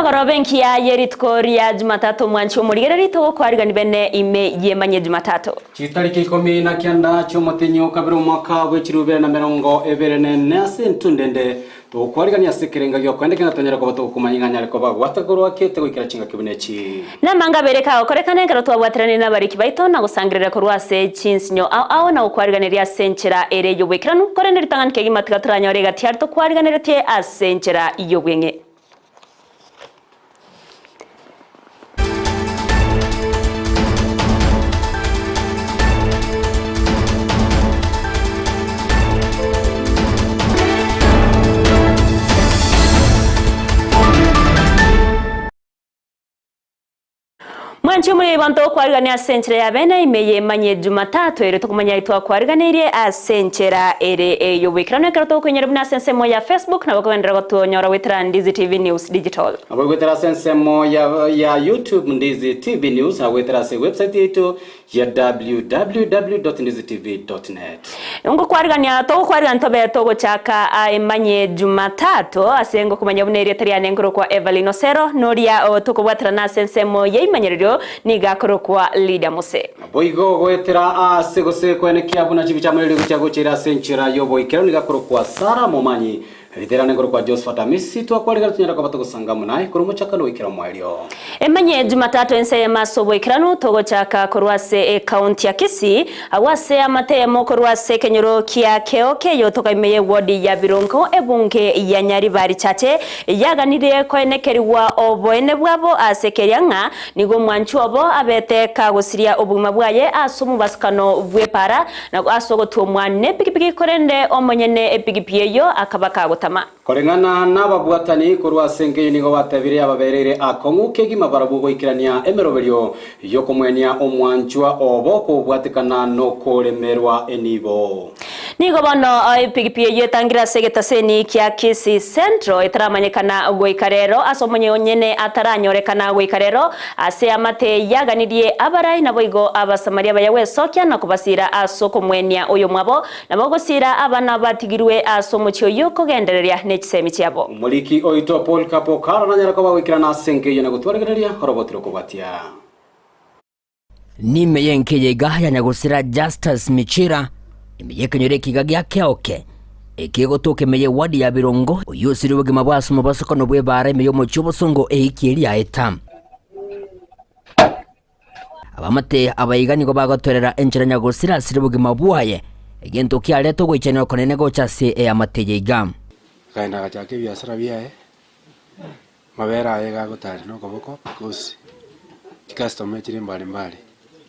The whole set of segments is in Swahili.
Nogoro benki ya yeritkoria Jumatatu mwanchi umurigere rito kwarigani bene ime Emanyie Jumatatu. Chitariki 19 cy'umutinyo kabiri umwaka w'ikirubere na 2024 sentundende to kwarigani asekerenga yo kwandika ngatonyera ko bato kumanyinganya ariko bagwatakoro akete gwikira cinga kibineci. Namanga bereka okorekane ngaro twabwaterane n'abariki baito na gusangirira ko rwase cinsinyo aho na kwariganira senchera ere yo wekiranu korenderi tanganike gimatika turanyore gati to kwariganira tie asenchera iyo bwenge. Mwanchi muri bantu kwarigania senchera ya bene ime Emanyie Jumatatu ere tukumanya itwa kwariganire asenchera ere eyo wikirano karato kwenyera buna sensemo ya Facebook na bakwendera gotonyora wetera Ndizi TV News Digital. Abo wetera sensemo ya YouTube Ndizi TV News na wetera se website yetu ya www.ndizitv.net. Ngo kwarigania to kwarigana tobe togo chaka Emanyie Jumatatu asengo kumanya buna ere tari anengro kwa Everlyne Osero noria tukubwatira na sensemo ya imanyerero niga korokwa leader mose boigo gwetera asegose kwenekia buna chibi chamuriro gutyago chira senchera yo boikero niga korokwa Sara Momanyi riterane korokwa Josephat Amisi twakwariga tunyara kwa batogusanga munai kurumuchakano wikira mwelio Emanyie Jumatatu ense maso boikirano togo chaka korwase county ya Kisii awase amatemo korwase kenyoro kia keoke yo tokaimeye wodi ya Birongo ebunge ya Nyaribari chache yaganire kwenekeriwa oboene bwabo asekerianga nigo mwanchu obo abete kagusiria obuma bwaye asumu baskano bwepara na asogotumwa ne pikipiki korende omonyene epikipi yo akabaka gutama korengana n'ababwatani korwase ngeye nigo batabire ababerere akonguke gimabarabu boikirania emeroberio yo komwenia omwanchwa obo kubwatikana no koremerwa enibo nigo bono epikipi yo tangira segetaseni kia Kisii Central etaramanyekana goikarero asomonye onyene ataranyorekana goikarero ase amate yaganirie abarai na boigo abasamaria bayawe sokya na kubasira asoko mwenia uyo mwabo na bogosira abana batigirwe asomuchyo yo kogendereria nechisemi cyabo muliki oito Paul Kapokara na nyarako bawikirana senke yena gutwaregereria horobotiro kubatia nime yenkeye gahya nyagusira Justice Michira imyekenyore kigagia keoke ekigotoke meye wadi ya Birongo uyusiri bugima bwaso mubasoko no bwebara meyo mu cyobosongo ehikiri ya etam abamate abayigani go bagatorera enjera nyagusira siri bugima bwaye egento kialeto gwikenera konene go chase amateye igam kaina gachake biasara biae mabera ayega gutari no koboko Gusii customer chiri mbali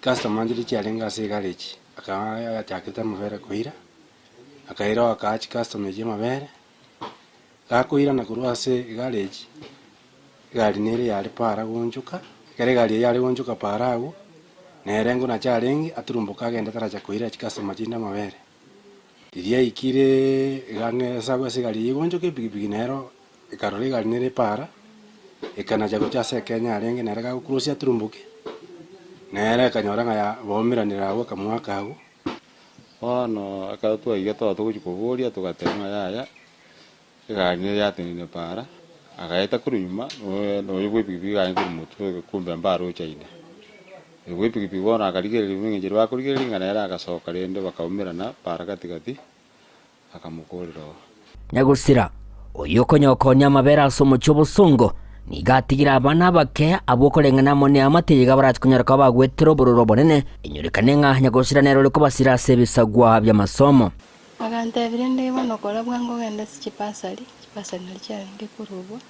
customer njiri chalenga se garage akaya chaketa mabera kuira akaira akachi customer je mabere gakuira na kurwase garage gari nere yali para gunjuka kare gari yali gunjuka parago nerengo na chalengi aturumbuka agenda taracha kuira customer jinda mabere diria ikire gange sagwa sigari gunjuka pikipiki nero ikarole gari nere para ikana jago chase Kenya alenge nere ga kurusia turumbuke nere kanyora ngaya bomiranira ago kamwaka ago ono akatwa igato tukukuburia tugatema yaya igani yatinine para agaita kuruma no yibwipipi gani kurumutu kumbe mbaro chaine yibwipipi bona akarigere limwinjiro bakurigere ngana yara agasoka rende bakaumirana para katikati akamukorero nyagusira oyoko nyokonya mabera asomo cyobosongo nigatigira abana bake abokorengana mone amategeko baratkunyara kwa bagwetero bororo bonene inyorekane nka nyagusira nero liko basira sebisagwa by'amasomo agante birende bono kora bwango genda sikipasali nalicyari ngikurubo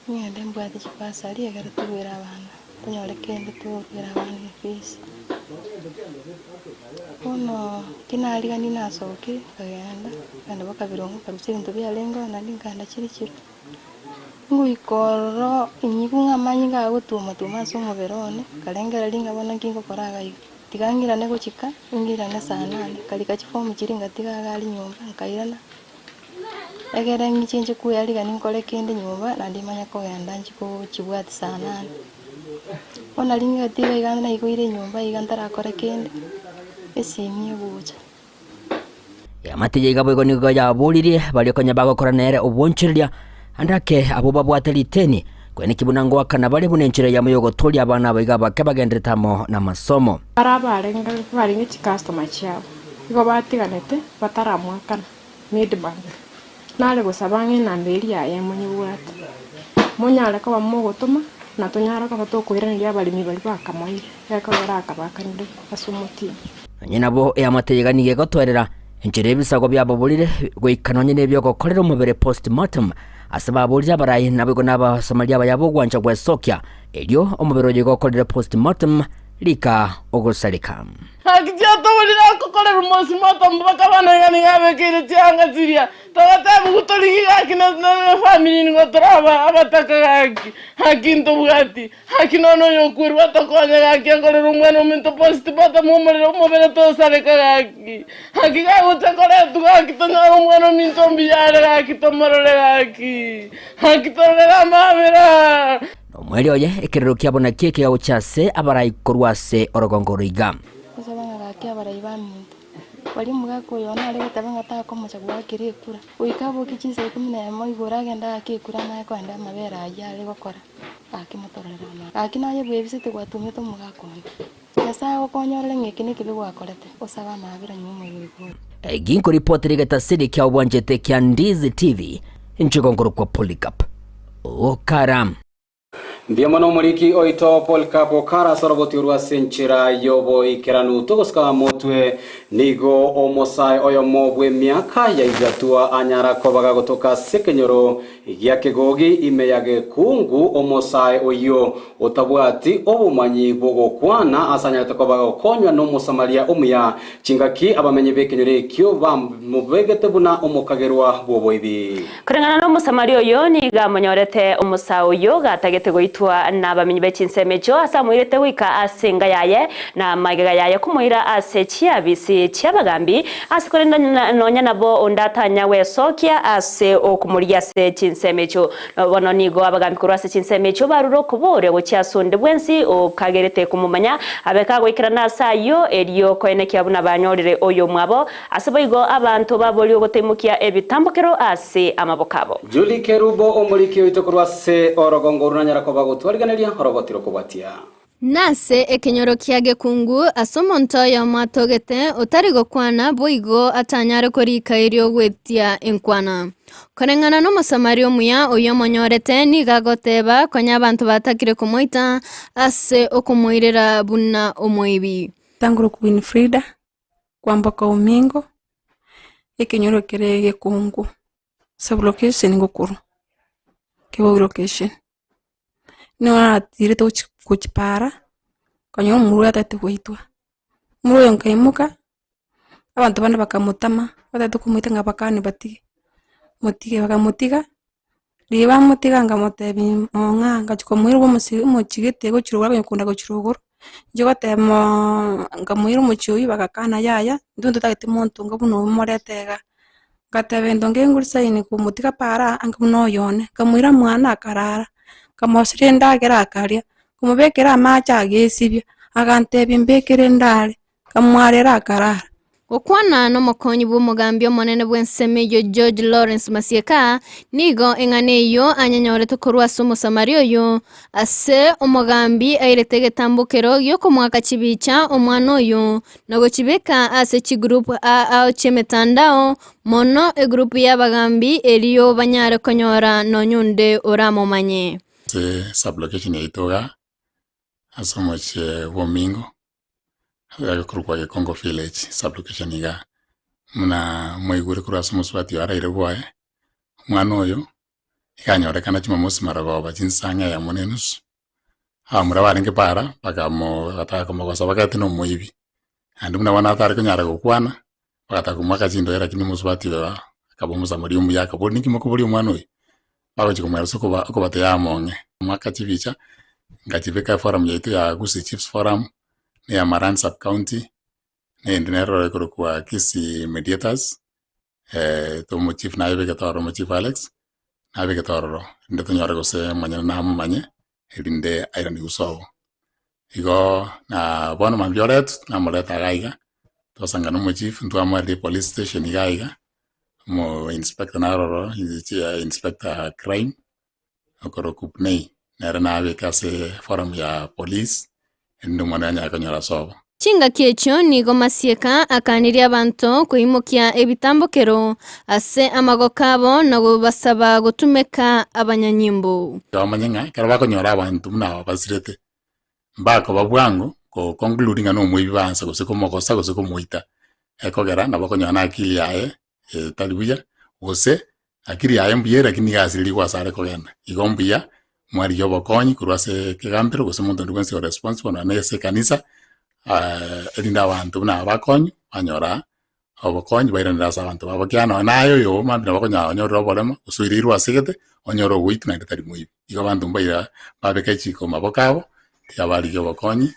nyende mbwate kipasali egara tubera abana tunyorekende tubera abana ifisi ono kinaliga ninasoke kagenda kandi bakabirongo kabise bintu byalengo nandi nganda kirikiro nguikoro inyikunga manyinga gutuma so muberone kalengera linga bona ngingo koraga tigangira nego chika ngira na sana kalika chifomu chiringa tigagali nyumba nkairana egera ngichenje kuyaliga ninkole kende nyumba nandimanya ko yanda nchiko chibwati sana ona linga tiga igana ikoire nyumba igantara kore kende esimye bucha amategeko bwego nigo yaburirie bari konya bagokora nere uboncheria andake abo babwateliteni kweni kibunangwa kana bali bunenchira ya muyogo toli abana abiga bake bagenderetamo na masomo barabarenga baringe customer chabo igo batiganete bataramwakana midbank nale gusabange na mberi ya Emanyie bwate munyara ka bamugutuma na tunyara ka batokwiraniria abalimi bali bakamoire yakagora akabakanire asumuti nyina bo ya mateyeganiye gotwerera enchire ebisago byabo bulire gwikanonye nebyo gokorera umubere postmortem asaba bulira barayi nabego n'abasamaria bayabo gwanja gwesokya elyo umubere ogigokorera postmortem lika ogosalika Akijato bulira kokorera postmortem bakabana yani ngabekire cyanga ziria tawatabu gutoliga akina family ngo traba abataka gaki hakinto bwati hakinono yokuru batakonya gaki ngorera umwana umuntu postmortem umubere to salika gaki hakiga utakora tugaki tonyara umwana umuntu mbiyara gaki tomorore gaki hakitorera mabera omweli oye ekirero kyabona kieke yawo cyase abarayi korwase orogongoriga Usabanga gaki abarayi baminto wali mugako yona ale tabanga ta ko mucha gwakire kura uikabo kichise 11 igora agenda akikura na kwanda mabera ajale gukora akimotorera akinaye bwebisite gwatumye to mugako yasa okonyorele ngiki nikibi gwakorete usaba mabira nyuma y'ibigori ginko report rigeta sidi kya ubwanjete kya Ndizi TV inchigongoro kwa Polycarp okaram Ndiamo no muriki oito Polycarp okara soroboti urwa senchira yobo ikeranu togoska motwe nigo omosai oyo mobwe miaka ya igatua anyara kobaga gotoka sekenyoro yake gogi imeyage kungu omosai oyo otabwati obumanyi bogo kwana asanya tokobaga konywa no mosamaria omuya chingaki abamenye bekenyore kyo bamubegete buna omokagerwa bobo ibi kurengana no mosamaria oyo ni gamonyorete omosai oyo gatagete goitwa n'abamenyi b'kinsemejo asamwirete wika asenga yaye na magega yaye kumuira ase chiabisi chiabagambi asikorenda nonya nabo ondatanya wesokia ase okumuria se kinsemejo bono nigo abagambi kurase kinsemejo baruro kubore gochiasonde bwensi okagerete kumumanya abeka gwikira nasayo eriyo koene kyabuna banyorire oyo mwabo aseboigo abantu baboli ogotemukia ebitambukero ase amabokabo Julie Kerubo omuriki oito kurwase orogongoro na nyarako bagotwarganeria horobotiro kubatia Nase ekenyoro kiage kungu asomonto ya matogete otarigo kwana boigo atanyare korika irio gwetia enkwana korengana no musamario muya oyo monyorete ni gagoteba konya abantu batakire kumoita ase okumuirira buna omoibi tanguro Queen Frida kwamboka umingo ekenyoro kerege kungu sublocation ngokuru kebo location no atire to kuchipara kanyo muru atatu kuitwa muru yonkaimuka abantu bana bakamutama batatu kumwita ngabakane batige mutige bakamutiga riba mutiga ngamotebi monga ngachiko mwiru muchigete go chirugura kunda go chirugura jogote ngamwiru muchuyi bakakana yaya ndundu tagete muntu ngabuno moretega gatebe ndonge ngurisa ine kumutiga para angabuno yone kamwira mwana akarara kamosire ndagera akaria kumubekera amacha agesibya agantebya mbekere ndale kamwarera akarara okwana no mokonyi bw'umugambi omonene bw'ensemeyo George Lawrence Masieka nigo enganeyo anyanyorete korwasa omusamaria oyo ase omugambi airete getambukero yoko mwaka chibicha omwana oyo nago chibeka ase chigroup a chemetandao mono egroup y'abagambi eliyo banyare konyora nonyunde oramomanye sublocation yaitoga asomoche womingo kurukwa Congo village sublocation iga muna moigure kurasa muswati araire bwae mwana oyo ikanyorekana Jumamosi maragoba chinsanga ya monenus amura barenge para bakamo ataka mogosa bakati no moibi andi muna wana atari kunyara gukwana bakata kumaka chindo era kini muswati wa kabomuza muri umu yakaboni kimoko buri mwana oyo bagoje kumwera soko bate ya monge mwaka chivicha ngachibeka forum yetu ya Gusii Chiefs Forum ni ya Maran Sub County ni ndinero rekoro kwa Kisii Mediators to mo chief na yebe gatoro mo chief Alex na yebe gatoro ndo tonyore gose manyana na mumanye elinde airani usobo igo na bono mambioret na moleta gaiga to sangano mo chief ndo amari police station gaiga mo inspector na roro inspector crime okoro kupnei nere nabika ase forum ya police ende mwana anyakonyora sobo Chinga kiecho nigo Masieka akaniria abantu kuimukia ebitambokero ase amagokabo na gubasaba gutumeka abanyanyimbo. Amanyenga karaba konyora abantu muna basirete mbako babwango ko concluding ano mwe bibanza guseko mokosa guseko muita ekogera nabakonyona akili yae talibuya gose akili yae mbiye lakini gasiri kwa sare kogenda igombiya mwari yobokonyi kurwase kigambiro gose muntu ndwense responsible na nese kanisa elinda abantu na bakonyi anyora obokonyi bairanira abantu babakiano nayo yo mambira bakonya onyora obolema usuirirwa sigete onyora wit na ndetari muibi igo abantu mbaira babeke chiko mabokabo yabali yobokonyi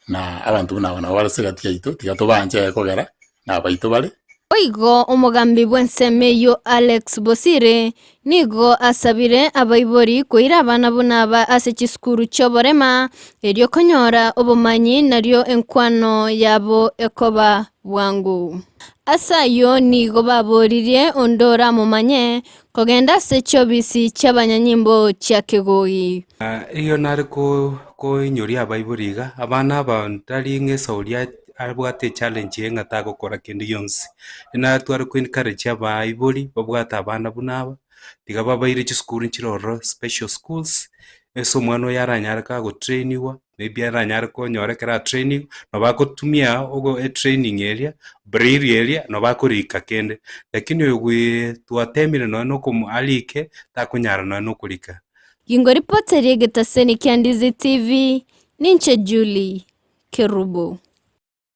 na abantu na bana barasegati yaito tigato banje kogera na baito bale Oigo omugambi bwensemeyo Alex Bosire nigo asabire abaibori kuira abana bunaba ase chiskuru choborema eryo konyora obumanyi naryo enkwano yabo ekoba bwangu. Asayo nigo baboririe ondora Momanyi kogenda ase chobisi cy'abanyanyimbo cya Kigoyi. Iyo nari ko inyori abaiboriga abana abantari ng'esauria abwate challenge yenga gukora kindi yonse ina twari ku encourage abaibori babwata abana bunaba tiga babaire chiskuru nchiroro special schools eso mwana yaranyara ka go trainiwa maybe yaranyara ko nyorekera training no bakotumia ogo training area braille area no bakorika kende lakini we twatemire no alike takunyara no kulika Yingo reporter yegetaseni kya Ndizi TV ninche Julie Kerubo.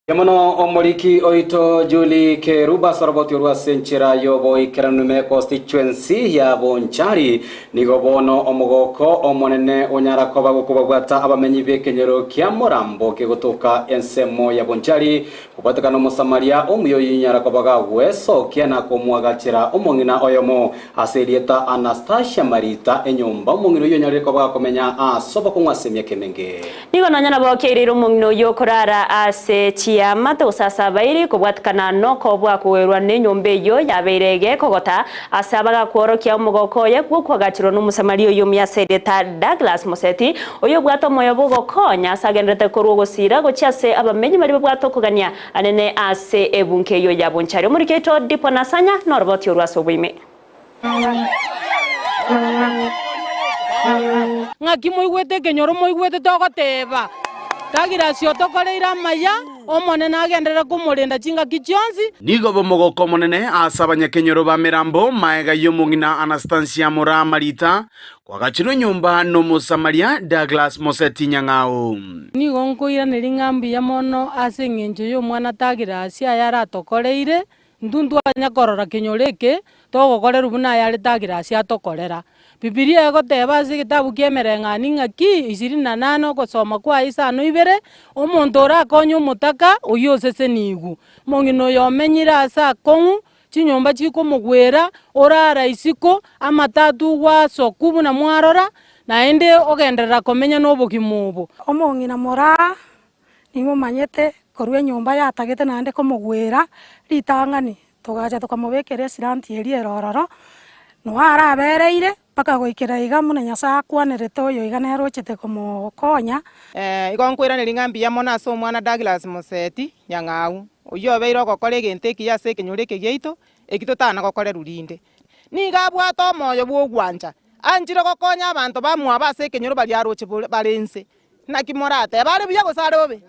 Yamono omoriki oito Julie Keruba soroboti urwa senchira yobo ikeranume constituency ya Bonchari nigobono omugoko omonene onyarakoba gukubagwata abamenyi bekenyero kya Morambo kegotoka ensemo ya Bonchari kubatakana Musamaria omuyoyi nyarakoba gweso kiana komwagachira omongina oyomo aserieta Anastasia Marita enyomba omongino yo nyarakoba komenya asoba kumwasemya kemenge nigo nanyana bokerero omongino yo korara ase Yamate usasa bairi kubwatikana noko bwa kuwerwa nenyombe yo yaberege kogota asabaga kworokia umugoko ye kwagachiro n'umusamariyo yo myaseta Douglas Museti oyo bwato moyo bugokonya sagendete ko rugosira gocyase abamenyi bari bwato kuganya anene ase ebunke yo yabonchari muri keto dipo nasanya norboti urwaso bwime ngaki moigwete kenyoro moigwete togoteba tagira cio tokoreira maya omone nagendera kumurinda chinga kichionzi nigo bomogoko monene asabanya kenyoro ba Mirambo maega yomungina Anastasia Marita kwagachiro nyumba no Musamaria Douglas Museti nyang'ao nigo nkoira neringambi ya mono ase ngenjo yo mwana tagira asia yara tokoreire ndundu anyakorora kenyoreke togokorera buna yari tagira asia tokorera Bibilia egoteba ase gitabu kiemereng'ani ng'aki 28 gosoma kwa isano ibere omonto orakonya omotaka oyo osesenigu mong'ina oyo omenyire ase akong'u chinyomba chikomogwera orara isiko amatatu gwasoku buna mwarora naende ogenderera komenya n'obogima obo omong'ina moraa nimomanyete korwa enyomba yatagete naende komogwera ritang'ani togacha tokamobekera esiranti eri erororo noara abereire paka goikera iga muna Nyasaye akwanerete oyo iga nerochete komokonya igonkwirana ng'ambi ya mona ase omwana Douglas Museti nyang'au oyo obeire ogokora egento eki ase ekenyoro eke giaito ekitotana gokorera rinde niga abwata omoyo bwa ogwancha anchire gokonya abanto bamwaba ase ekenyoro bari aroche barense nakimorate bare buya gosare obe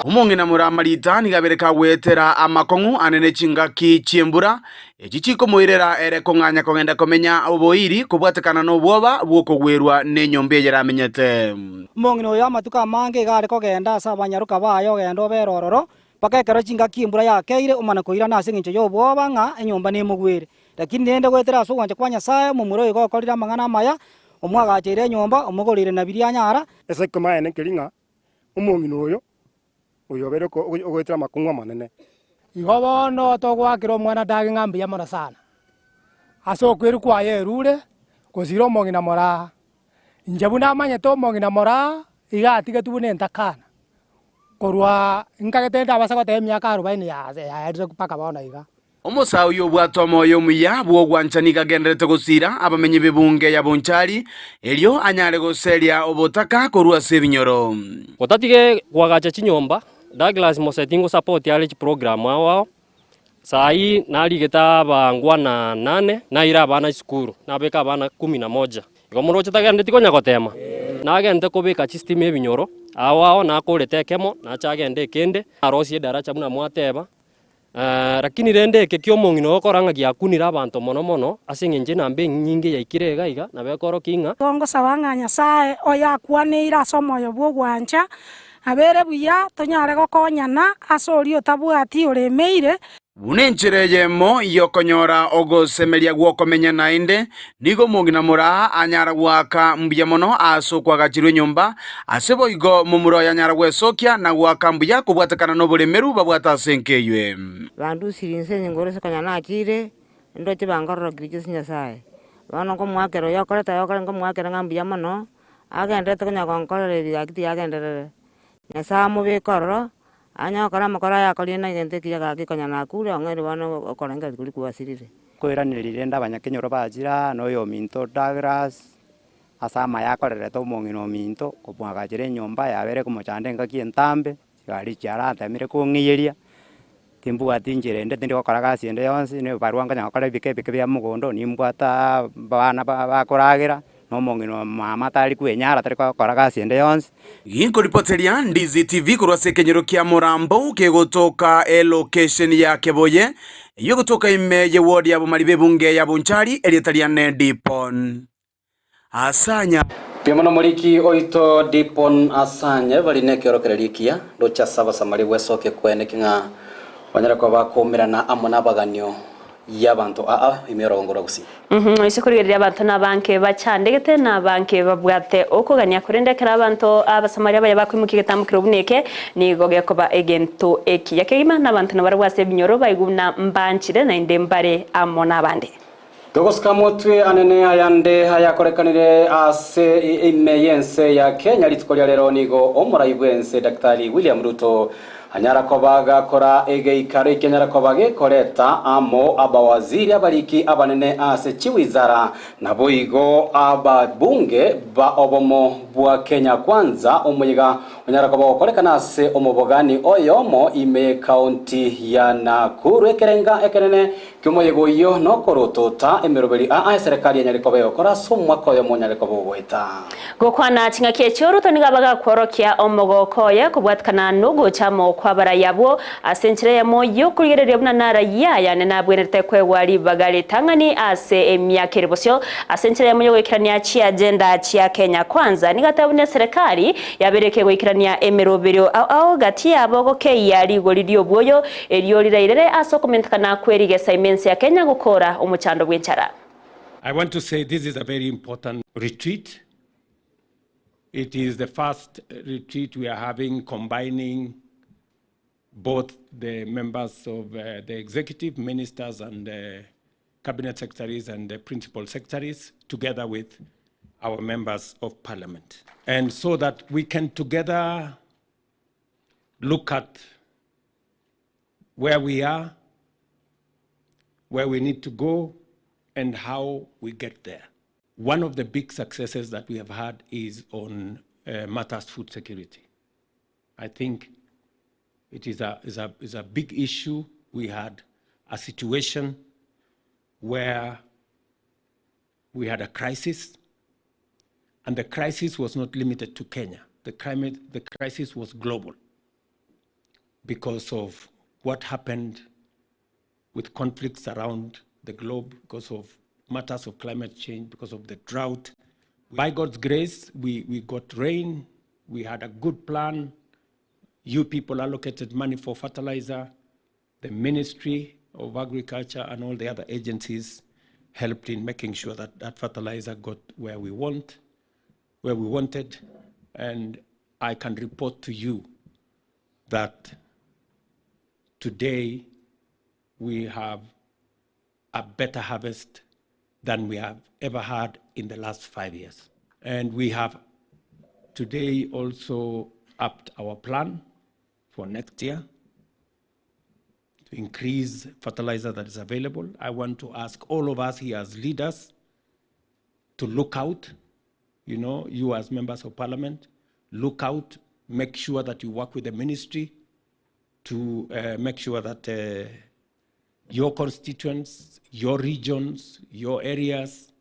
omong'ina Marita nigabereka gwetera amakong'u anene chingaki chiembura echi chikomoirera ere kong'anya kogenda komenya oboiri kubwatekana n'obwoba bwokogwerwa n'enyomba eyeramenyete omong'ina oyo amatuko amange igare kogenda ase abanyaruka bayo ogenda oberororo mpaka ekero chingaki embura yakeire omana koirana ase eng'encho ya obwoba ng'a enyomba nemogwere lakini nende gwetera ase ogwancha kwa Nyasaye omomura oyo gokorire amang'ana amaya omwagacheire enyomba omogorire na biria nyara ese komaene kering'a omong'ina oyo bere ogwetera amakong'u amanene igo bono togwakera omwana ndage ng'ambi ya mora sana ase okweru kwaye erure gosira omong'ina mora inche buna amanyete omong'ina mora iga atigetu buna entakana korwa nkagete ndabasa goteba emiaka 40 yaerire mpaka bono iga Omosa uyo bwatomo yo muya bwo gwanchani kagenderete gusira abamenye bibunge ya Bonchari elio anyale goseria obotaka korua sebinyoro. Gotatige gwagacha chinyomba Douglas Mosetingo support yale program wao. Sai naligeta bangwa na 8 na ira bana skuru na beka bana 11. Igomoro chitagende tikonya gotema. Na agende kubika system ebinyoro awao na kurete kemo na chagende kende arosie daracha muna mwateba. Lakini rende ke kyomongino okoranga gyakunira abantu mono asingenje nambe nyinge yaikire gaiga na bekoro kinga tongo sabanga nyasaye oya kwanira somoyo bwo gwancha abere buya tonyare gokonyana asori otabwati uremeire Bunenchereyemo yokonyora ogosemeria gwokomenya nainde nigo mongina mura anyara gwaka mbuya mono aso kwagachirwe nyomba asebo igo mumuro yanyara gwesokia na gwaka mbuya kubwatakana no bulemeru babwata senkeywe bandu sirinse nyingore sekanyana akire ndoche bangorro kirije nyasaye bano ko mwakero yokoreta ngo mwakero ngambuya mono agendete konya gonkorere byagiti agenderere nyasaye mubikorro anya okora makora yakori na gente kiyaga gikonya nakure ongeri bano okorenga kuri kuwasirire kwiranirire ndabanyakenyoro bajira noyo minto Douglas asama yakorere to mongino minto kubwagajire nyomba yabere kumuchande ngaki entambe gari cyara tamire kungiyeria timbu atinjire ndende ndikokora gasi ende yonsi ne barwanga nyakora bike bya mugondo nimbwata bana bakoragira no mongino mama tari kwenyara tari kokora gasi ende yonsi Inko ripoteria Ndizi TV kurwase kenyero kia Morambo kegotoka location ya Keboye iyo gotoka ime ye ward ya Bumaribe bunge ya Bonchari elietaliane Dipon Asanya Piamono moliki oito Dipon Asanya valine kiorokererikia docha saba samari wesoke kwene kinga wanyara kwa bakomera na amona baganyo y'abantu imiorongora gusi ise kurigerera abantu nabanke bacandegete nabanke babwate okogania kurendekera abantu abasamaria baya bakwimukige tamukiro buneke nigoge koba egento eki yakegima nabantu nabarwase binyoro bayiguna mbanchire na indembare amona bande Togoskamotwe anene ayande hayakorekanire ase imeyense ya Kenya litikolia lero nigo omuraibwense Daktari William Ruto anyara kobaga kora egeikaro ikenyara kobage koreta amo abawaziri abaliki abanene ase chiwizara nabo igo ababunge ba obomo bwa Kenya kwanza omuyiga anyara kobaga korekana ase omobogani oyomo ime county ya Nakuru ekerenga ekenene kyomoyego iyo nokorotota emeroberi serikali ya nyarikobayo kora somwako yo monyarikobo gweta gokwana chinga kyechoru tonigabaga kworokia omogokoye kubwatkana nugo chamo kwabara yabo asenchire ya moyo kurigerera buna nara yaya ne nabwenete kwewali bagale tangani ase emyaka eribosyo asenchire ya moyo gwikirania chi agenda chia Kenya kwanza nigatabune serikali yabereke gwikirania emeroberio ao gati yabo gokeya ligolidio bwoyo elio lirairere aso komentakana kwerigesa imensi ya Kenya gukora umuchando bw'enchara. I want to say this is a very important retreat. It is the first retreat we are having combining both the members of the executive, ministers and cabinet secretaries and the principal secretaries together with our members of parliament. And so that we can together look at where we are, where we need to go, and how we get there. One of the big successes that we have had is on matters food security. I think it is a big issue. We had a situation where we had a crisis, and the crisis was not limited to Kenya. The crisis was global because of what happened with conflicts around the globe, because of matters of climate change, because of the drought. By God's grace, we got rain, we had a good plan. You people allocated money for fertilizer. The Ministry of Agriculture and all the other agencies helped in making sure that that fertilizer got where we wanted. And I can report to you that today we have a better harvest than we have ever had in the last 5 years. And we have today also upped our plan for next year. increase fertilizer that is available. I want to ask all of us here as leaders to look out, you as members of parliament, look out, make sure that you work with the ministry to make sure that your constituents, your regions, your areas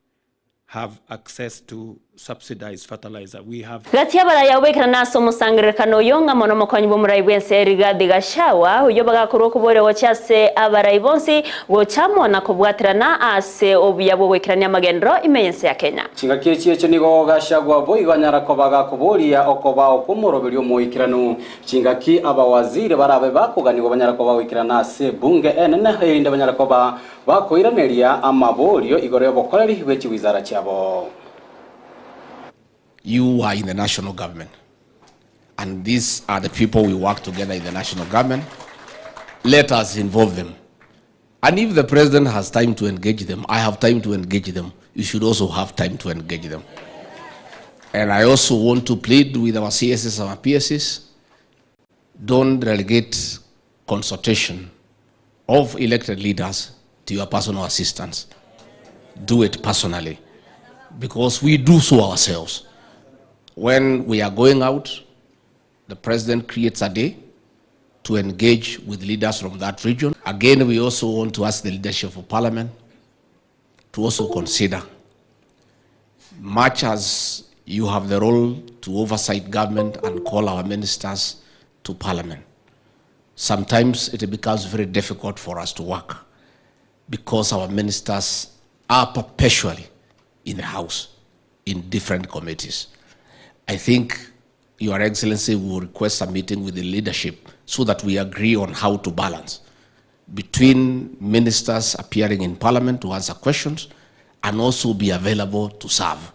have access to subsidized fertilizer. We have gatia baraya wekera naso musangirikano yonga mono mokonyi bomurai bwense Rigathi Gachagua uyo bagakorwo kuborewo cyase abarai bonsi gochamo na kubwatirana ase obuya bwo wekirania magendro imense ya Kenya chinga kiyeche nigo Gachagua boiganyara kobaga kuboria okoba okumoroberio moikirano chinga ki abawaziri barabe bakuganigo banyara koba wekirana ase bunge enene hinde banyara koba bakoiraneria amaborio igore bokoreri wechi wizara cyabo. You are in the national government, and these are the people we work together in the national government. Let us involve them. And if the president has time to engage them, I have time to engage them. You should also have time to engage them. And I also want to plead with our CSS and our PSS, don't relegate consultation of elected leaders to your personal assistants. Do it personally, because we do so ourselves. When we are going out, the president creates a day to engage with leaders from that region. Again, we also want to ask the leadership of parliament to also consider, much as you have the role to oversight government and call our ministers to parliament, sometimes it becomes very difficult for us to work because our ministers are perpetually in the house, in different committees. I think Your Excellency will request a meeting with the leadership so that we agree on how to balance between ministers appearing in Parliament to answer questions and also be available to serve.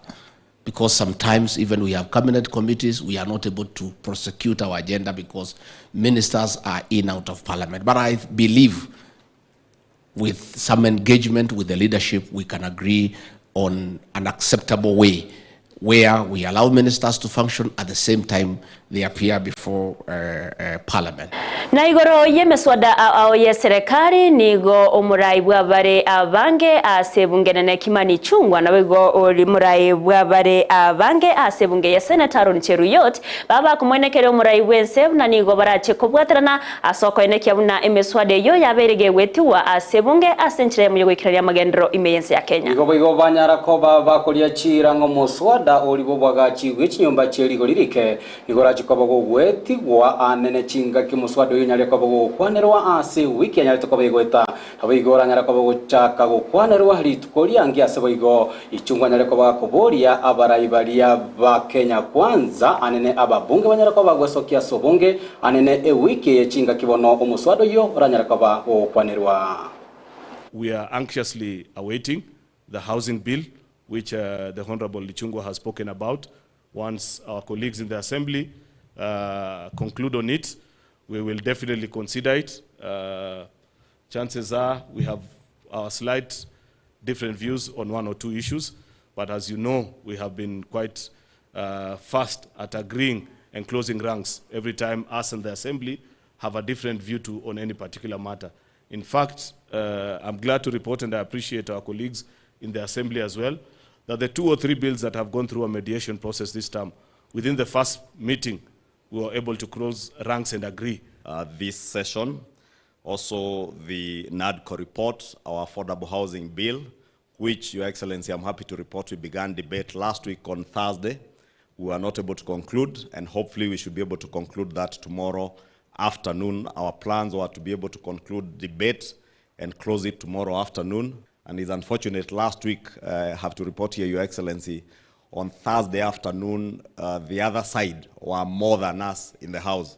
Because sometimes even we have cabinet committees, we are not able to prosecute our agenda because ministers are in out of Parliament. But I believe with some engagement with the leadership, we can agree on an acceptable way where we allow ministers to function at the same time they appear before Parliament. Na igoro yemeswada ao ye serikali nigo omurai bwabare abange asebungenene Kimani Chungwa na wego oli murai bwabare abange asebunge ya Senator Ncheruyot baba kumwenekere omurai wense na nigo barache kubwatrana asoko eneke buna emeswade yo yaberege wetiwa asebunge asenchire mu yogikirania magendro imeyense ya Kenya. Igo banyara ko baba kolia chira ngo muswada oli bobwaga chiwe chinyomba cheri golirike igora chikobo gweti gwa anene chinga kimuswada yo nyale ko kwanirwa ase wiki nyale to ko begweta abigora nyara ko chaka go kwanirwa hali tukoli angi asebo igo ichungwa nyale ko bakoboria abarayibalia ba Kenya kwanza anene ababunge banyara ko bagwesokia sobunge anene wiki chinga kibono omuswada yo ranyara ko ba kwanirwa. We are anxiously awaiting the housing bill, which the Honorable Lichungwa has spoken about. Once our colleagues in the Assembly conclude on it, we will definitely consider it. Chances are we have our slight different views on one or two issues, but as you know, we have been quite fast at agreeing and closing ranks every time us and the Assembly have a different view on any particular matter. In fact, I'm glad to report, and I appreciate our colleagues in the Assembly as well, that the 2 or 3 bills that have gone through a mediation process this time, within the first meeting, we were able to close ranks and agree. This session, also the NADCO report, our affordable housing bill, which, Your Excellency, I'm happy to report we began debate last week on Thursday. We were not able to conclude, and hopefully we should be able to conclude that tomorrow afternoon. Our plans were to be able to conclude debate and close it tomorrow afternoon. And it's unfortunate, last week, I have to report here, Your Excellency, on Thursday afternoon, the other side were more than us in the House.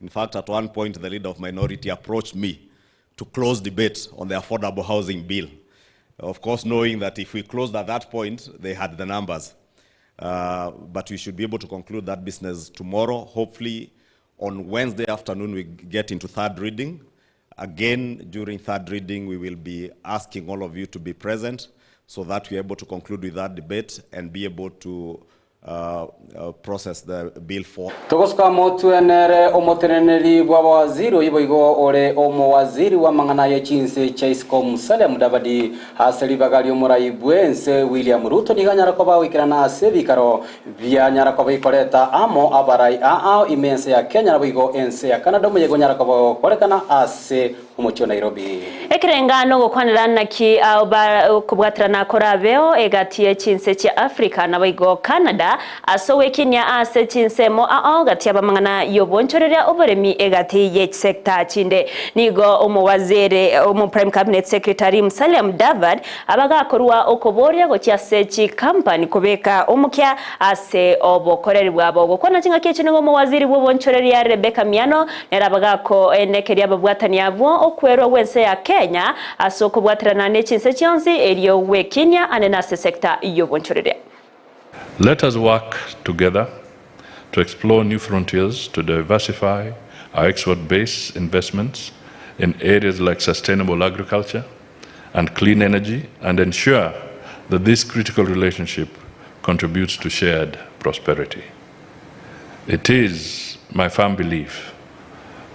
In fact, at one point, the leader of minority approached me to close debate on the affordable housing bill. Of course, knowing that if we closed at that point, they had the numbers. But we should be able to conclude that business tomorrow. Hopefully, on Wednesday afternoon, we get into third reading. Again, during third reading, we will be asking all of you to be present so that we're able to conclude with that debate and be able to process the bill for. Togoska motu enere omoteneneri bwa waziri oyiboigo ore omo waziri wa mangana ya chinse chaisco musale mudabadi haseli bagali omuraibwe nse William Ruto niganyara ko bawikirana ase bikaro bya nyara ko bikoreta amo abarai imense ya Kenya nabigo ense ya Canada muyego nyara ko korekana ase umucho Nairobi ekirengano gukwanirana ki kubwatirana korabeo egatie chinse cha Africa nabigo Canada asowe Kenya ase chinsemo gati abamangana yobonchorera oboremi egati ye sector chinde nigo omowaziri prime cabinet secretary Musalia Mudavadi abagakorwa okoboria gokia sechi company kubeka omukya ase obokoreri bwabo gukona kinga kichine ngo mowaziri bwobonchorera Rebecca Miano nerabagako enekeria babwatani abo okwerwa wense ya Kenya asoko bwatirana ne chinse chionsi eriyo we Kenya anena se sector yobonchorera. Let us work together to explore new frontiers, to diversify our export-based investments in areas like sustainable agriculture and clean energy, and ensure that this critical relationship contributes to shared prosperity. It is my firm belief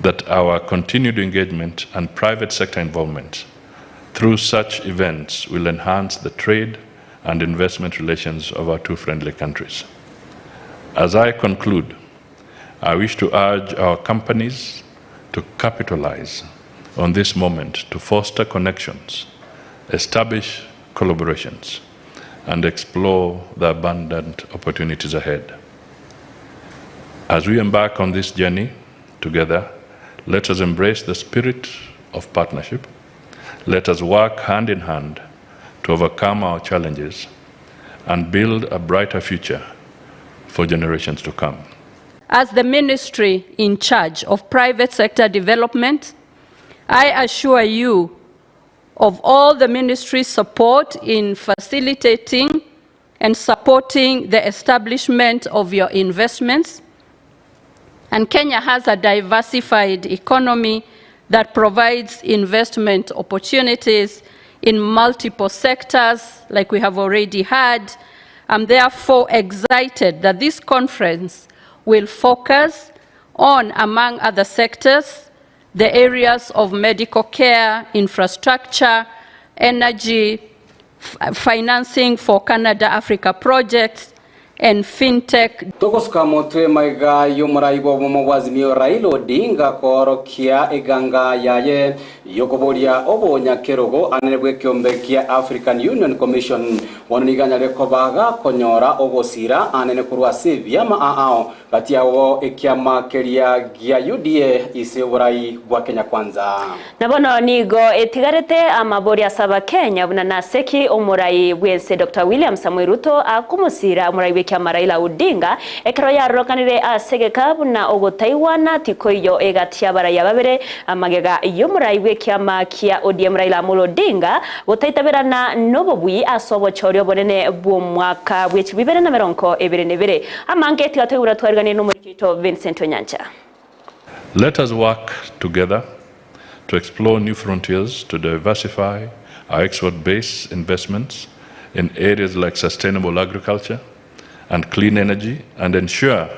that our continued engagement and private sector involvement through such events will enhance the trade and investment relations of our two friendly countries. As I conclude, I wish to urge our companies to capitalize on this moment to foster connections, establish collaborations, and explore the abundant opportunities ahead. As we embark on this journey together, let us embrace the spirit of partnership. Let us work hand in hand to overcome our challenges and build a brighter future for generations to come. As the ministry in charge of private sector development, I assure you of all the ministry's support in facilitating and supporting the establishment of your investments. And Kenya has a diversified economy that provides investment opportunities in multiple sectors, like we have already had. I'm therefore excited that this conference will focus on, among other sectors, the areas of medical care, infrastructure, energy, financing for Canada-Africa projects, and fintech. Togoska motwe maiga yomuraibo momowazimio Raila Odinga korokia eganga yaye yokoboria obonya kerogo anebwe kyombekia African Union Commission waniganya lekobaga konyora ogosira anene kurwase vyama kati yao ekiama keria gia UDA iseburai bwa Kenya kwanza nabono nigo etigarete amaboria saba Kenya bunana seki omurai bwense Dr. William Samuel Ruto akumusira omurai kia Raila Odinga ekero yarokanire asegeka buna ogotaiwana tikoyo egatia baraya babere amagega yomurai kia makia ODM Raila Odinga gotaitabirana nobobui asobo chorio bonene bwo mwaka bwechi bibere na meronko ebere nebere amange tigategura twarigane n'umurikito Vincent Onyancha. Let us work together to explore new frontiers, to diversify our export-based investments in areas like sustainable agriculture and clean energy, and ensure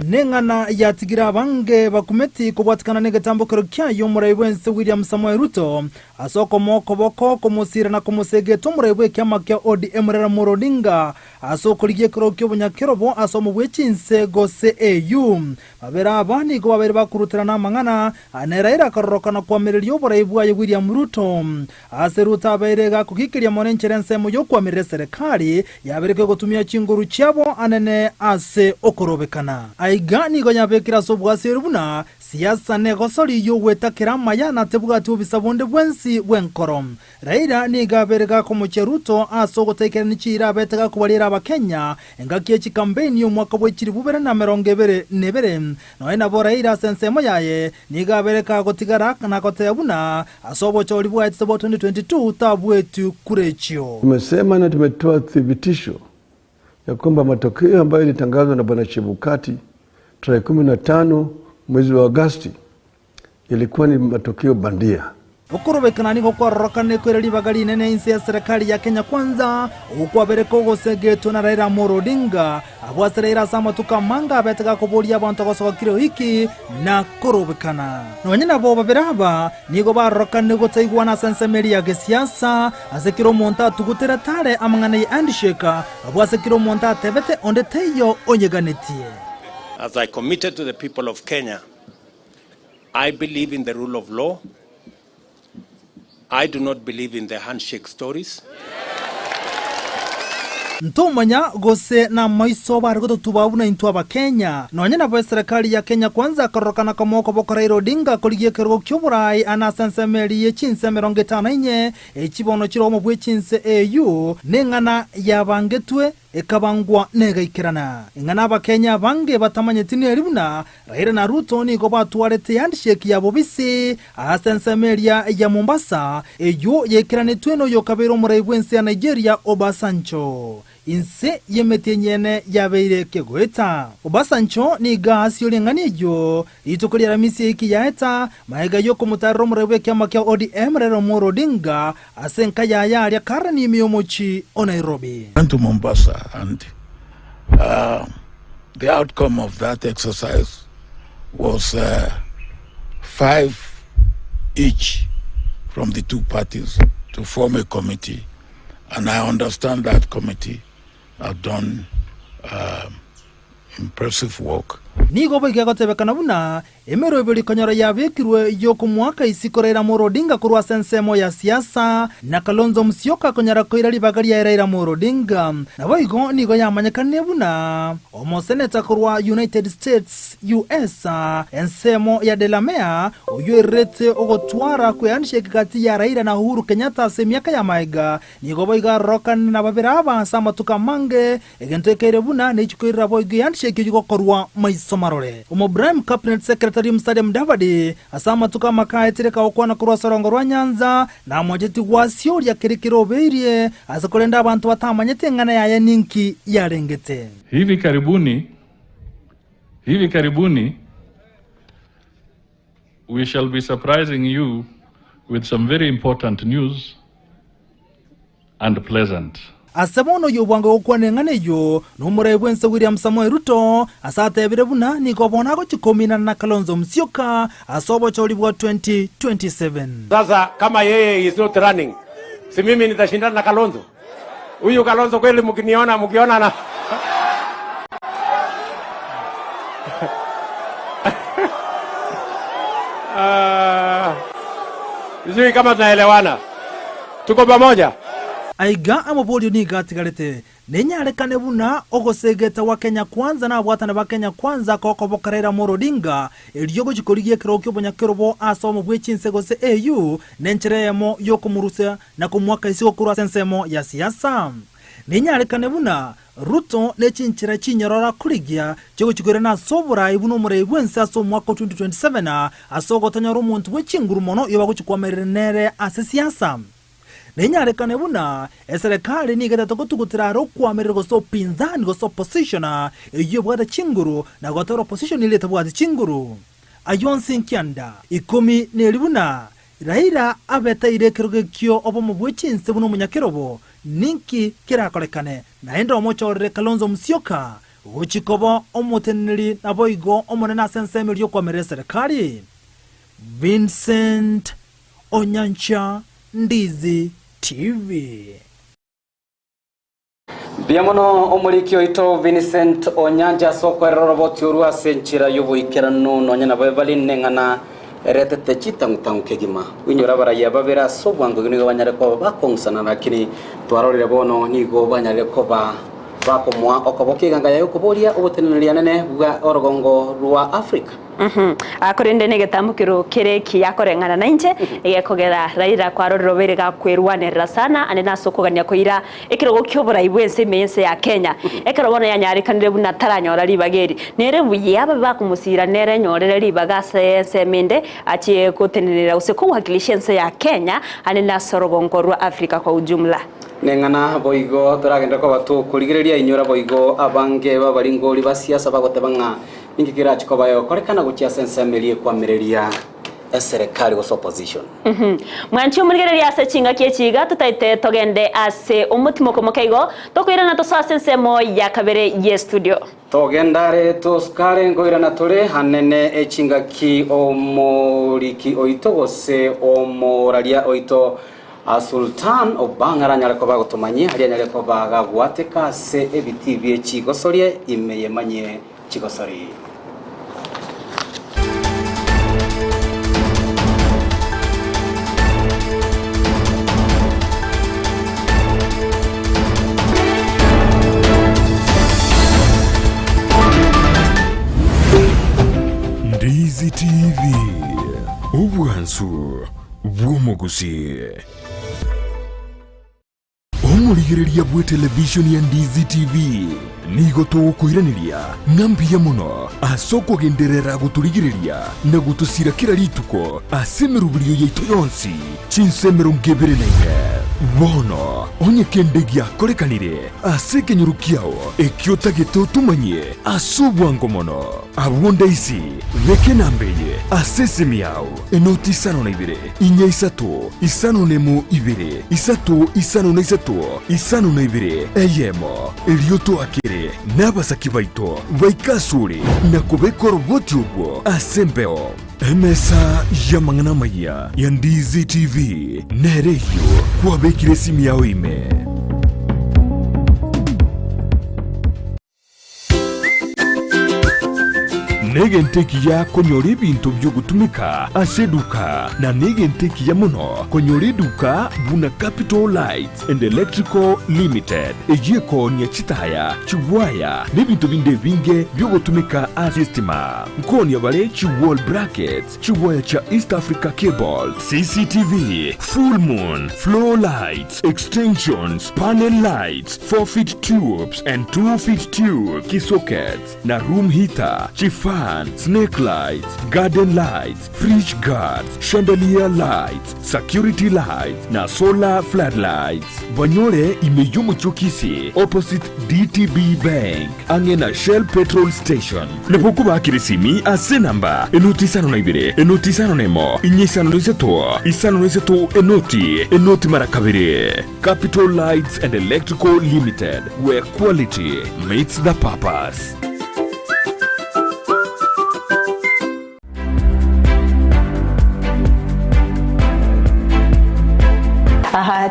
nengana yatigira bange bakumeti kubwatikana negetambukiro kyayo muraiwense William Samuel Ruto asoko moko boko kumusira na kumusegeto muraiwe kyama kya ODM Raila Odinga asoko ligie krokyo bunyakirobo asomo bwechinse gose EU babera abani go babere bakurutirana mangana aneraira karorokana kwa merelyo buraibu ya William Ruto aseruta bairega kukikiria monencherense mu yo kwa mere serikali yabereke gutumia chinguru cyabo anene ase okorobekana aigani gonya bekira sobwase rubuna siasa negosori yo wetakira mayana tebugatu bisabonde bwensi bwenkorom Raila ni gaberega ko mucheruto asogotekera nichira betega kubalira abakenya engakie chikampeni yo mwaka bwechiri bubere na merongebere nebere no ena bo Raila sensemo yaye ni gabereka gotigara na kotebuna asobo choli bwa 2022 tabwetu kurechio. Tumesema na tumetoa thibitisho ya kwamba matokeo ambayo ilitangazwa na Bwana Chebukati tarehe 15 mwezi wa Agosti ilikuwa ni matokeo bandia. ukurubikana niko kwarorokane kwira libagari nene insi ya serikali ya Kenya Kwanza ukwabere kogosegetwo na Raila Amolo Odinga abwasereira samatuka manga betega kuboria abantu gosoka kiro hiki na kurubikana nonyina bo babiraba nigo barorokane gotaigwana sensemeri ya gesiasa asekiro monta tugutera tare amangane andisheka abwasekiro monta tebete onde teyo onyeganetie. As I committed to the people of Kenya, I believe in the rule of law. I do not believe in the handshake stories. Ntumanya gose na maiso bargo tubabu na intu aba Kenya nonyena bo serikali ya Kenya Kwanza korokana komoko bo Raila Odinga koligie kergo kyuburai ana sensemeri ye chinse 54 ekibono kiromo bwe chinse EU nengana yabangetwe ekabangwa negaikirana ingana aba Kenya bange batamanyetini eribuna Raila na Ruto ni go batwarete handshake ya bobisi asensemeri ya Mombasa EU yekiranetwe no yokabero muraibwense ya Nigeria Obasanjo inse yemetenyene yabeire kegoeta Obasanjo ni gasi olenganiyo itukulia Amisi iki yaeta maega yoko mutaro murebe kyama kya ODM Raila Amolo Odinga asenka ya karani miyomochi o Nairobi. Went to Mombasa and the outcome of that exercise was 5 each from the two parties to form a committee, and I understand that committee have done impressive work. Nigo bege gotebekana buna emero ibiri kanyara yabekirwe yoko mwaka isikorera Amolo Odinga kurwa sensemo ya siasa na Kalonzo Musyoka konyara koira libagari ya Raila Amolo Odinga na boigo nigo yamanyekane buna omo senator kurwa United States US ensemo ya Delamere uyo rete ogotwara kweandisheke kati ya Raila na Uhuru Kenyatta semiaka ya maiga nigo boiga rokan na babiraba samatuka mange egentekere buna nechikoira boigo yandisheke yugo korwa Somarole. Umobrahim Cabinet Secretary Msade Mudavadi asama tuka makaetereka okwana kurwa Sorongo rwa Nyanza na mwajeti wasio ya kirikiro beirie asakolenda abantu batamanyete ngana ya ninki yarengete. Hivi karibuni we shall be surprising you with some very important news and pleasant. Asabono yobwango okwane ngane yo numurebwense William Samoei Ruto asatebire buna niko bona ko chikomina na Kalonzo Musyoka asobo cholibwa 2027. Sasa kama yeye is not running, si mimi nitashindana na Kalonzo? Huyu Kalonzo kweli mkiona na sijui kama tunaelewana. Tuko pamoja? Aiga amabodi ni gatigarete nenyarekane buna ogosegeta wa Kenya Kwanza na abwatana ba Kenya Kwanza koko Raila Amolo Odinga eliyogo chikorigie kirokyo bonyakerobo asomo bwechinse gose EU nencheremo yokumuruse na kumwaka isiko kurwa sensemo ya siasa nenyarekane buna Ruto nechinchira chinyarora kurigia cyo chikore na sobura ibuno murebwense aso mwaka 2027 asogotanya rumuntu wechinguru mono yoba kuchikwamerere asesiasa nenyarekane buna eserikali ni gata tokutugutira ro kwamerera goso pinzani goso opposition iyo bwada chinguru na gotoro opposition ile tabwada chinguru ayonsi nkyanda 10 Raila abeta ire kirogekyo obo mubwechinse buno munyakerobo ninki kirakorekane na endo omochorere Kalonzo Musyoka uchikobo omuteneri na boigo omonena senseme ryo kwamerera serikali. Vincent Onyancha, Ndizi TV. Biamono omurikyo ito Vincent Onyanja sokwerero roboti urwa senchira yubuikirano nonyana Everlyne nengana eretete chitangutangu kegima winyura baraya babera sobwango ginigo banyare ko bakonsana lakini twarorere bono nigo banyare ko bakomwa okobokiganga yayo kuboria oboteneria nene bwa orogongo rwa Afrika. Akorende negetambukiro kireki yakorengana na inje egekogera Raila kwarorero berega kwerwanirira sana ane nasokogania koira ekirogo kyobora ibwense mense ya Kenya ekirobona yanyarikanire buna taranyora libageri nere buye aba bakumusira nere nyorere libaga semende achi kutenera useko wakilishense ya Kenya ane nasorogongo rwa Afrika kwa ujumla. Nengana boigo turagenda ko batu kurigireria inyora boigo abange babaringoli basiasa bagotebanga ningikira chikobayo korekana gukia sensemerie kwamereria serikali was opposition. Mwanchi umurigere yase chinga kiechiga tutaite togende ase umutima komokeigo tokwirana tosase nsemo ya kabere ye studio. Togendare toskare ngoirana tore hanene echinga ki omoriki oito gose omoraria oito Sultan obangara nyareko bagotomanye hari nyareko bagagwateka se ebiti bye chigosorie imeye manye chigosori. Ndizi TV Ubwansu Gusii Omurigiriria bwe television ya Ndizi TV nigo tukuiraniria ngambia muno asoko genderera guturigiriria na gutusira kira rituko asemerubirio yaitu yonsi chinsemero ngebere nenge bono onye kendegia korekanire asekenyurukiao ekiota getotumanye asubwango mono abunda isi reke nambeye asesemiao enoti sano na ibere inya isato isano nemu ibere isato isano na isato isano na ibere eyemo elioto akere n'abasaki baito baikasure na kubekora ubwoti ubwo asembeo emesa yamangana maya ya Ndizi TV nereyo kwabekire simu yao ime negenteki ya konyora ibintu byo gutumika aseduka na negenteki ya muno konyora iduka buna Capital Lights and Electrical Limited ejiko ni chitaya chiwaya n'ibintu binde binge byo gutumika asistima nkoni abale chiwall brackets chiwaya cha East Africa Cable CCTV full moon floor lights extensions panel lights 4-feet tubes and 2-feet tube sockets na room heater chifa snake lights, garden lights, fridge guards, chandelier lights, security lights, na solar floodlights. Banyore imeyumu chokisi opposite DTB Bank, angena Shell Petrol Station. Lepokuba kirisimi ase namba enoti sano na ibire, enoti sano nemo, inye sano noiseto enoti marakabire. Capital Lights and Electrical Limited, where quality meets the purpose.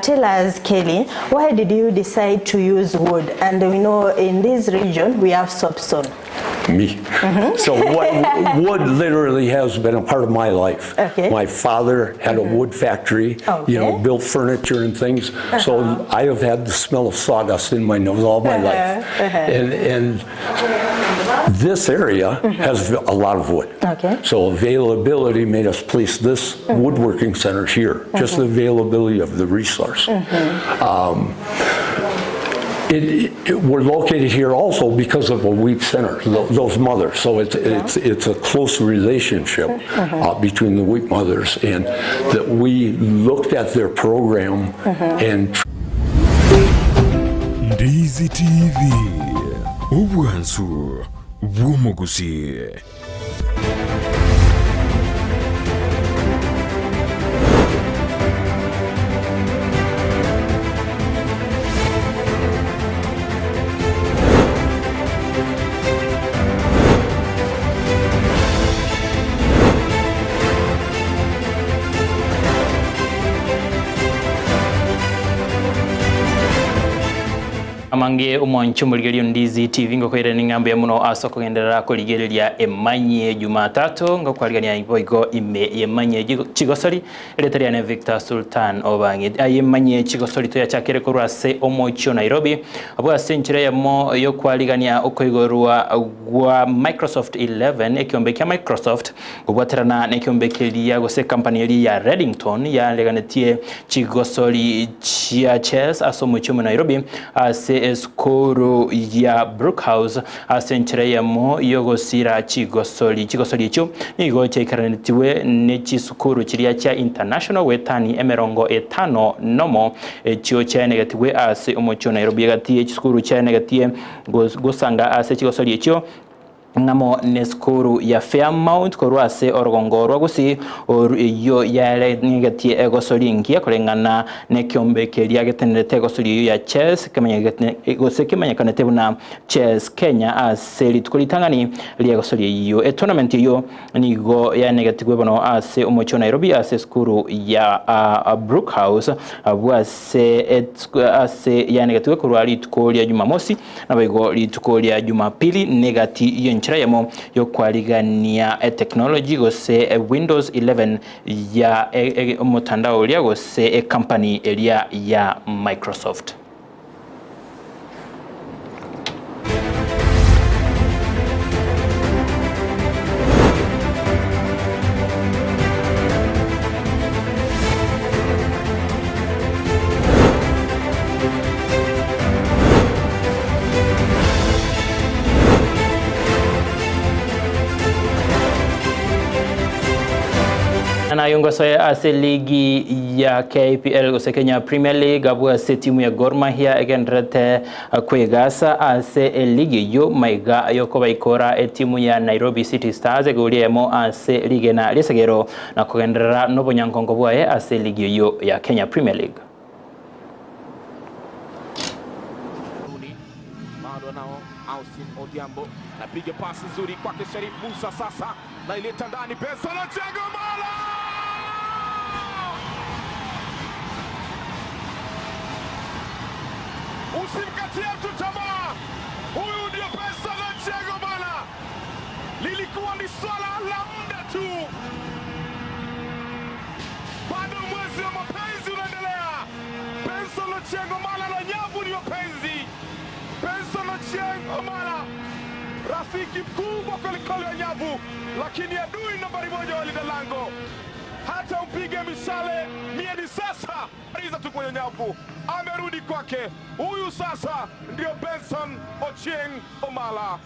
Tell us, Kelly, why did you decide to use wood? And we know in this region we have soapstone. Me. So wood literally has been a part of my life. Okay. My father had a wood factory, you know, built furniture and things. So I have had the smell of sawdust in my nose all my life. And this area has a lot of wood. Okay. So availability made us place this woodworking center here, just the availability of the resource. We're located here also because of a weak center, those mothers. So it's a close relationship between the weak mothers, and that we looked at their program and. Ndizi TV Ubwansu Gusii. Amange umwanchu muligerio Ndizi TV ngokwere ningambe muno asoko genderera kuligereria Emanyie Jumatatu ngokwarigania iboigo ime Emanyie chigosori eletariane Victor Sultan obangi Emanyie chigosori to yachakere kurase omocho Nairobi abwa senchire yamo yo kwarigania okoigorwa gwa Microsoft 11 ekiombe kya Microsoft ubwaterana nekiombe kelia gose company ya Reddington ya leganetie chigosori chia chess asomocho Nairobi ase skoro ya Brookhouse asenchire yamo yogosira chigosori icho nigo chekeranitiwe ne chisukuru chiria cha international wetani emerongo etano nomo chio cha negative ase omocho Nairobi gati chisukuru cha negative gosanga ase chigosori icho ngamo neskuru ya Fairmount korwase orgongorwa Gusii yo yale nigati egosolingia kolengana ne kyombekeria getenete egosoli ya chess kemanya na chess Kenya aseli tukulitangani li egosoli yo tournament yo nigo ya negative bono ase umucho Nairobi ase skuru ya Brookhouse bwase ya negative kurwali tukolia Jumamosi na bego litukolia Jumapili negati yo yamo yo kwaligania technology gose Windows 11 ya mutandao lya gose company elia ya Microsoft. Na yongoso ase ligi ya KPL gose Kenya Premier League abu ase timu ya Gor Mahia egendrete kwegasa ase ligi yo maiga yoko baikora timu ya Nairobi City Stars eguriemo ase lige na lisegero na kugendera no bonyankongo bwaye ase ligi yo ya Kenya Premier League. Bado nao Austin Odhiambo napiga pasi nzuri kwake Sharif Musa sasa na ileta ndani pesa na Chegomala. Usimkatie mtu tamaa. Huyu ndio pesa na Chegomala. Lilikuwa ni swala la muda tu. Bado mwezi wa mapenzi unaendelea. Pesa na Chegomala na nyavu ni mapenzi. Pesa na Chegomala. Rafiki mkubwa kulikoli wa nyavu, lakini adui nambari moja wa linda lango. Hata upige mishale mieni sasa, ariza tu kwenye nyavu. Amerudi kwake. Huyu sasa ndio Benson Ochieng Omala.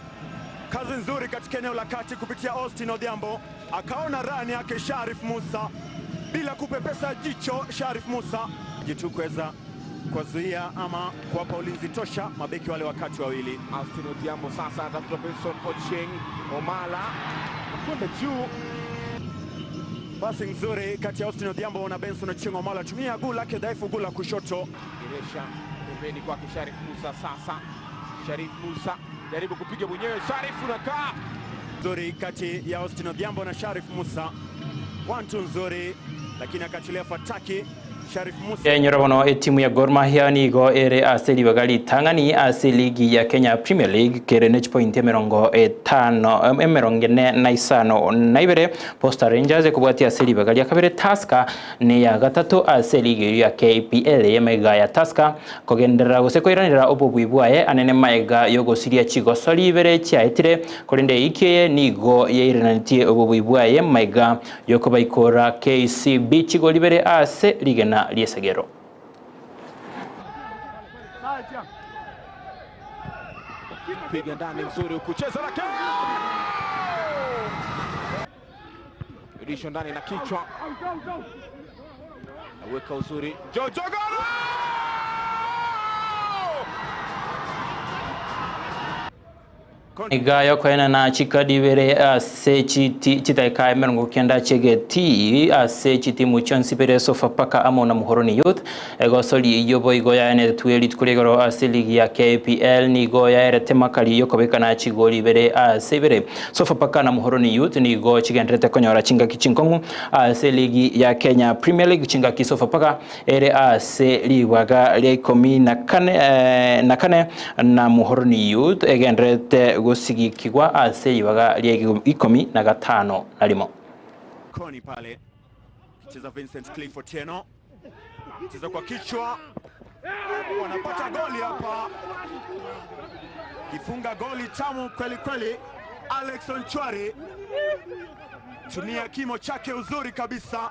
Kazi nzuri katika eneo la kati kupitia Austin Odhiambo. Akaona rani yake Sharif Musa. Bila kupepesa jicho Sharif Musa. Jitu kuweza kuzuia ama kuwapa ulinzi tosha mabeki wale wakati wawili. Austin Odhiambo sasa atafuta Benson Ochieng Omala. Kwenda juu. Pasi nzuri kati ya Austin Odhiambo na Benson Ochieng Omala. Tumia guu lake dhaifu, guu la kushoto. Diresha pembeni kwake Sharif Musa sasa. Sharif Musa jaribu kupiga mwenyewe, Sharif unakaa. Nzuri kati ya Austin Odhiambo na Sharif Musa. 1-2 nzuri lakini akachilia fataki. Sharif Musa Nyorobono timu ya Gor Mahia nigo ere ase libagali tangani ase ligi ya Kenya Premier League kerenech point emerongene naisano naibere Posta Rangers kubwati ase libagali akabere Tusker ne ya gatatu ase ligi ya KPL yemega ya Tusker kogendera gose koiranira obobwibwaye anene maega yogosiria chigosori ibere chaitire kolinde ikeye nigo yeirananitie obobwibwaye maega yokobaikora KCB chigolibere ase ligi na Liesegero. Piga ndani nzuri kucheza na Rudisho ndani na kichwa. Aweka uzuri. Jojo Golo! Igayo kwena na chikadi bere ase chitaika emerongo kenda chegeti ase chiti muchonsi bere sofa paka amona muhoroni youth egosoli yobo igoya ene tueli tukulegoro ase ligi ya KPL ni goya ere temakali yokobeka na chigoli bere ase bere sofa paka na muhoroni youth ni go chigendrete konyora chinga kichinkongu ase ligi ya Kenya Premier League chinga kisofa paka ere ase liwaga le 14 na muhoroni youth egendrete Gusii kigwa ase iwaga liegi 15 na limo. Koni pale. Cheza Vincent Clifford Tieno. Cheza kwa kichwa. Wanapata goli hapa. Kifunga goli tamu kweli kweli. Alex Onchwari. Tumia kimo chake uzuri kabisa.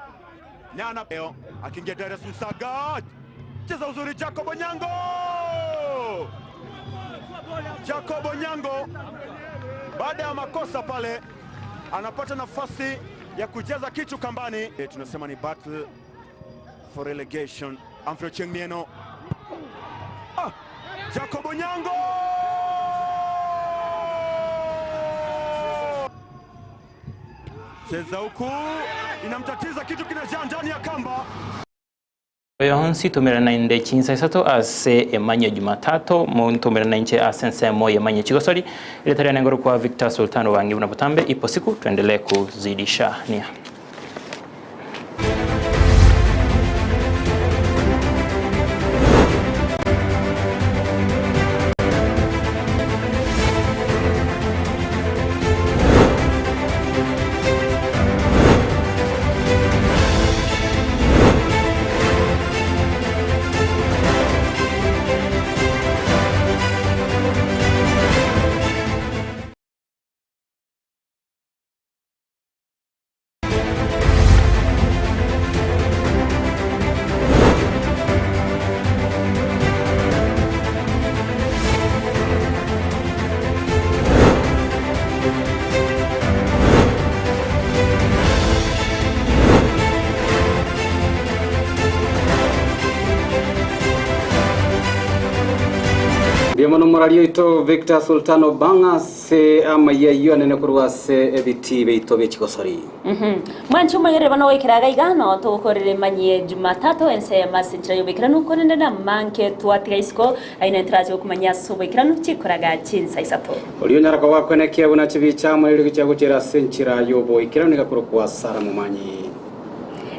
Nyana peo. Akingia Darius Msaga. Cheza uzuri Jacob Onyango. Jacob Onyango baada ya makosa pale anapata nafasi ya kujaza kitu kambani. Tunasema ni battle for relegation. Amfro Chengmieno. Jacob Onyango! cheza huku, inamtatiza kitu kinajaa ndani ya kamba. Yonsi tumerana inde chinsa isato ase Emanyie Jumatatu tumerana inche asense mo Emanyie chigosori ile tarehe ngoro kwa Victor Sultan wangi unapotambe ipo siku tuendelee kuzidisha nia. Biamono morario ito Victor Sultan Obanga se amayeyo anene kurwa se ebiti beito bechikosori. Mwanchuma yere bano wekiraga igano to korere Emanyie Jumatatu ense masinchira yobekiranu konende na manke twatiga isko aina entraje kumanya so bekiranu chikoraga chinsa isato. Olio nyaraka wako ne kia buna chibicha mwele kichago chira senchira yobo ikiranu gakuru kwa Sara Momanyi.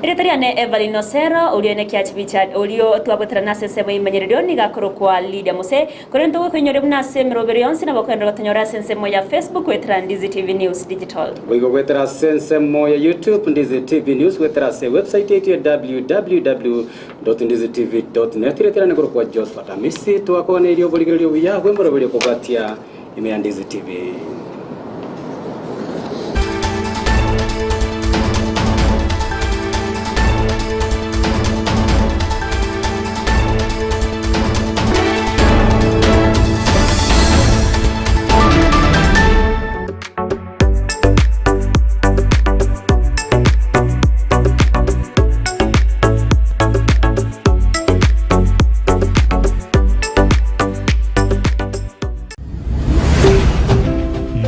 Iretariane Everlyne Osero ulione kia chibicha ulio tuabotera nase sebo Emanyie ni gakuru kwa Lydia Muse korento kwenyore bunase miroberions na bakwenda gatonyora sense moya Facebook wetra Ndizi TV News Digital. Wigo wetra sense moya YouTube Ndizi TV News wetra se website yetu www.ndizitv.net iretarane gakuru kwa Josephat Amisi tuwakone ilio boligiro buya gwemboro bili kugatia ime Ndizi TV.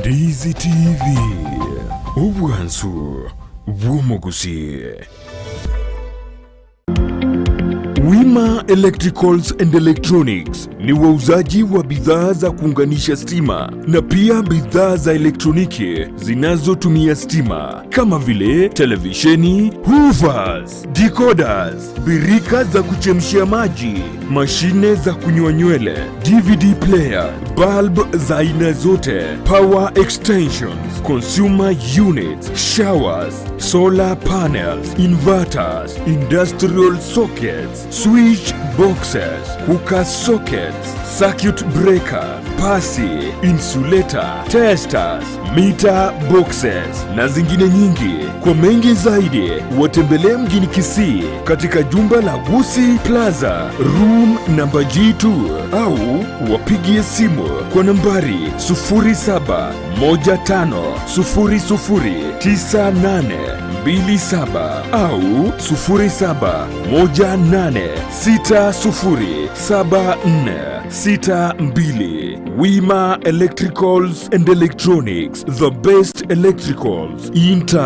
Ndizi TV ubwansu bw'Gusii. Wima Electricals and Electronics ni wauzaji wa bidhaa za kuunganisha stima na pia bidhaa za elektroniki zinazotumia stima kama vile televisheni, hoovers, decoders, birika za kuchemshia maji, mashine za kunyoa nywele, DVD player, bulb za aina zote, power extensions, consumer units, showers, solar panels, inverters, industrial sockets, switch boxes, cooker sockets, circuit breaker, pasi, insulator, testers, meter boxes na zingine nyingi. Kwa mengi zaidi watembelee mjini Kisii katika jumba la Gusii Plaza room namba G2 au wapigie simu kwa nambari 0715009827 au 0718607462. Wima Electricals and Electronics, the best electricals in town.